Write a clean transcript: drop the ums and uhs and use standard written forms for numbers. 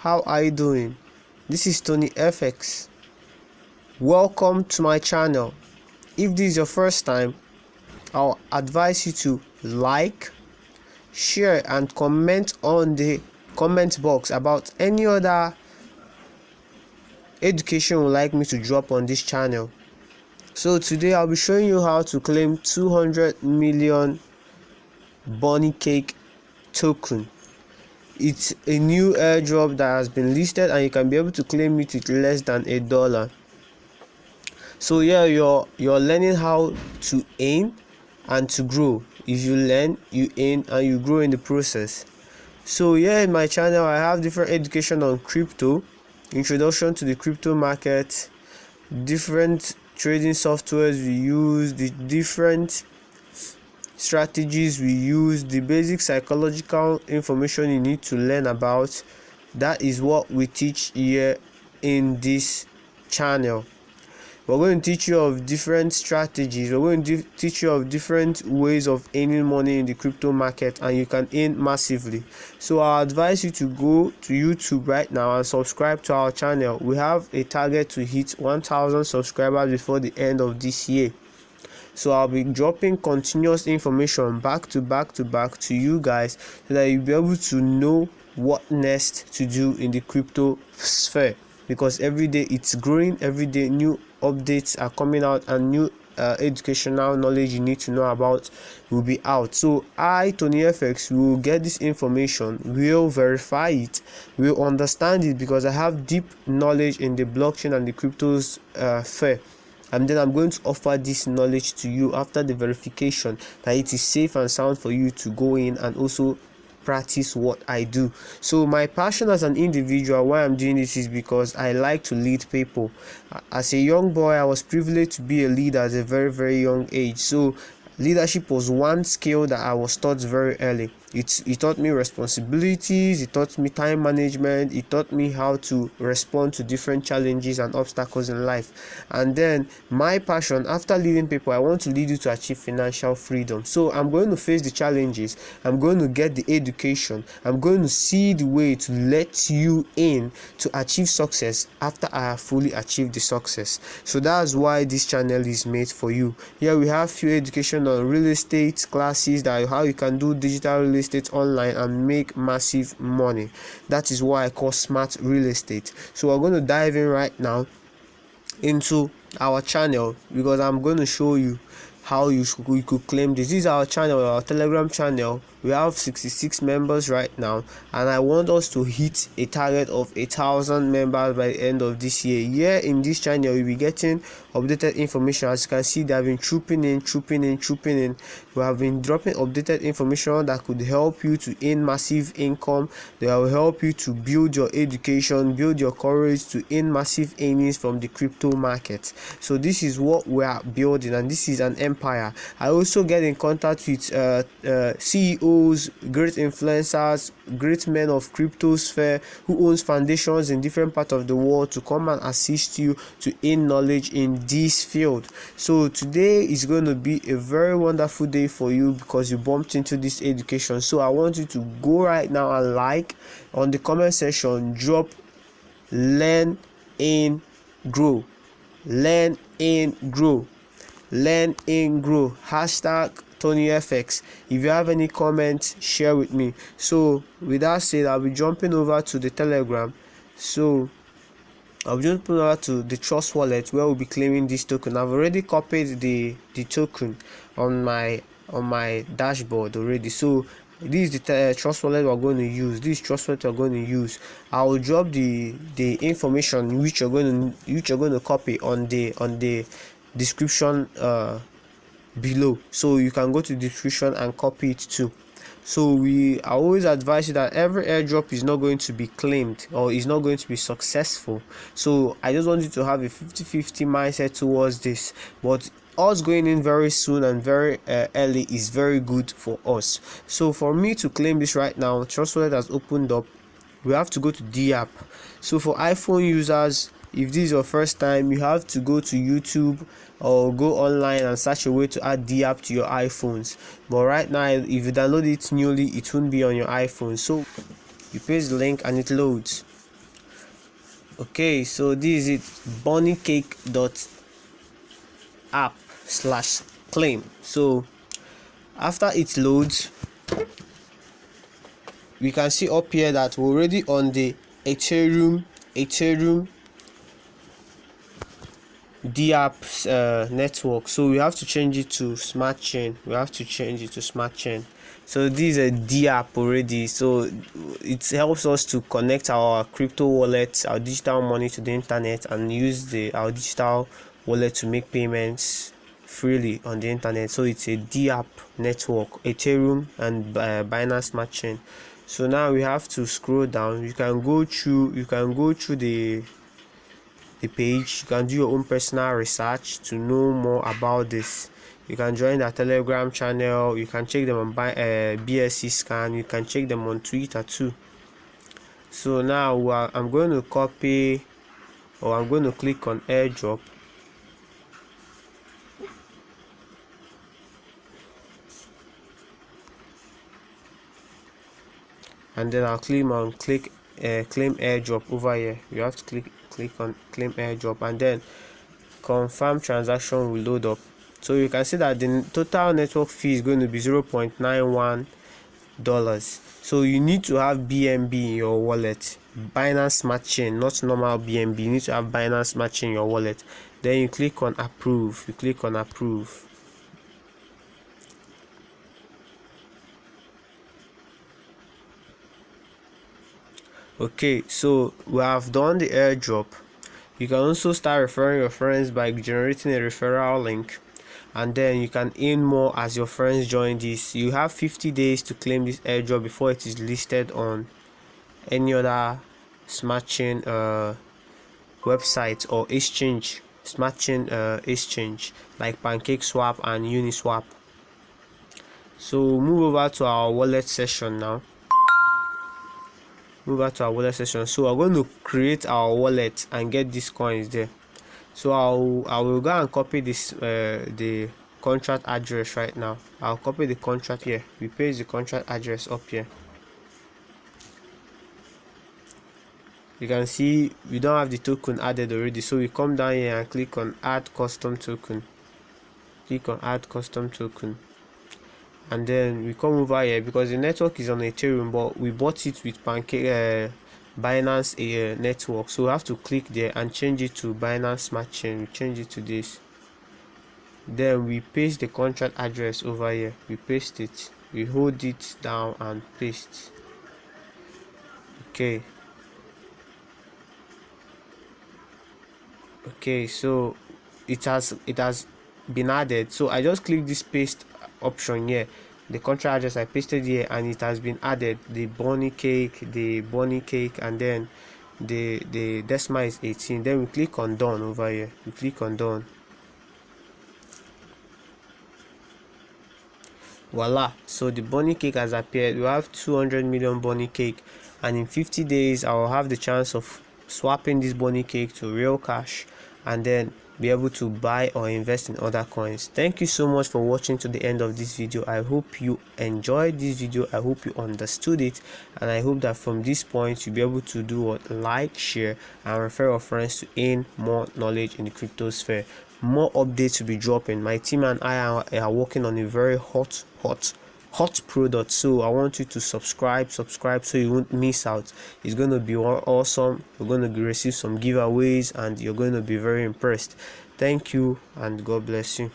how are you doing? This is Tony FX. Welcome to my channel. If this is your first time, I'll advise you to like, share and comment on the comment box about any other education you would like me to drop on this channel. So today I'll be showing you how to claim 200 million BUNNYCAKE token. It's a new airdrop that has been listed and you can be able to claim it with less than $1. So yeah, you're learning how to earn and to grow. If you learn, you earn and you grow in the process. So yeah, in my channel I have different education on crypto, introduction to the crypto market, different trading softwares we use, the different strategies we use, the basic psychological information you need to learn about. That is what we teach here in this channel. We're going to teach you of different strategies. We're going to teach you of different ways of earning money in the crypto market, and you can earn massively. So I advise you to go to YouTube right now and subscribe to our channel. We have a target to hit 1,000 subscribers before the end of this year. So I'll be dropping continuous information back to back to you guys, so that you'll be able to know what next to do in the crypto sphere, because every day it's growing, every day new updates are coming out and new educational knowledge you need to know about will be out. So I, Tony FX, will get this information, will verify it, will understand it, because I have deep knowledge in the blockchain and the cryptos sphere. And then I'm going to offer this knowledge to you after the verification that it is safe and sound for you to go in and also practice what I do. So my passion as an individual, why I'm doing this, is because I like to lead people. As a young boy, I was privileged to be a leader at a very young age. So leadership was one skill that I was taught very early. It taught me responsibilities, it taught me time management, it taught me how to respond to different challenges and obstacles in life. And then my passion, after leading people, I want to lead you to achieve financial freedom. So I'm going to face the challenges, I'm going to get the education, I'm going to see the way to let you in to achieve success after I have fully achieved the success. So that's why this channel is made for you. Here we have few education on real estate classes, that how you can do digital real estate online and make massive money. That is why I call smart real estate. So we're going to dive in right now into our channel, because I'm going to show you how you could claim this. This is our channel, our Telegram channel. We have 66 members right now, and I want us to hit a target of 1,000 members by the end of this year. Here in this channel, you'll be getting updated information. As you can see, they have been trooping in. We have been dropping updated information that could help you to earn massive income. They will help you to build your education, build your courage to earn massive earnings from the crypto market. So this is what we are building, and this is an empire. I also get in contact with CEOs, great influencers, great men of crypto sphere who owns foundations in different parts of the world to come and assist you to gain knowledge in this field. So today is going to be a very wonderful day for you, because you bumped into this education. So I want you to go right now and like on the comment section, drop learn and grow, learn and grow, learn and grow, hashtag Tony FX. If you have any comments, share with me. So with that said, I'll be jumping over to the Telegram. So I'll be jumping over to the Trust wallet, where we'll be claiming this token. I've already copied the token on my dashboard already. So this is the Trust wallet we're going to use. This Trust wallet we're going to use. I will drop the information which you're going to copy on the description below, so you can go to the description and copy it too. So I always advise you that every airdrop is not going to be claimed or is not going to be successful. So I just want you to have a 50-50 mindset towards this. But us going in very soon and very early is very good for us. So for me to claim this right now, Trust Wallet has opened up. We have to go to the app. So for iPhone users, if this is your first time, you have to go to YouTube or go online and search a way to add the app to your iPhones. But right now, if you download it newly, it won't be on your iPhone. So you paste the link and it loads. Okay, so this is it, bunnycake.app/claim. So after it loads, we can see up here that we're already on the Ethereum DApp's network. So we have to change it to smart chain. So this is a DApp already, so it helps us to connect our crypto wallets, our digital money, to the internet, and use our digital wallet to make payments freely on the internet. So it's a DApp network, Ethereum and Binance Smart Chain. So now we have to scroll down. You can go through the page. You can do your own personal research to know more about this. You can join their Telegram channel. You can check them on BSC scan. You can check them on Twitter too. So now I'm going to copy, or I'm going to click on airdrop. And then I'll claim airdrop over here. You have to click on claim airdrop, and then confirm transaction will load up. So you can see that the total network fee is going to be $0.91. So you need to have BNB in your wallet, Binance Smart Chain, not normal BNB. You need to have Binance Smart Chain in your wallet. Then you click on approve. Okay, so we have done the airdrop. You can also start referring your friends by generating a referral link, and then you can earn more as your friends join this. You have 50 days to claim this airdrop before it is listed on any other smart chain website or exchange, smart chain exchange like PancakeSwap and Uniswap. So move over to our wallet session now. So we're going to create our wallet and get these coins there. So I will go and copy this the contract address right now. I'll copy the contract here. We paste the contract address up here. You can see we don't have the token added already, so we come down here and click on add custom token. And then we come over here because the network is on Ethereum, but we bought it with Binance network, so we have to click there and change it to Binance Smart Chain. We change it to this, then we paste the contract address over here. We paste it, we hold it down and paste. Okay, so it has been added. So I just click this paste option here, the contract address I pasted here, and it has been added. The bunny cake, and then the decimal is 18. Then we click on done over here. Voila, so the bunny cake has appeared. We have 200 million bunny cake, and in 50 days I will have the chance of swapping this bunny cake to real cash and then be able to buy or invest in other coins. Thank you so much for watching to the end of this video. I hope you enjoyed this video. I hope you understood it, and I hope that from this point you'll be able to do what, like, share, and refer your friends to gain more knowledge in the crypto sphere. More updates will be dropping. My team and I are working on a very hot product, so I want you to subscribe so you won't miss out. It's going to be awesome. You're going to receive some giveaways and you're going to be very impressed. Thank you and God bless you.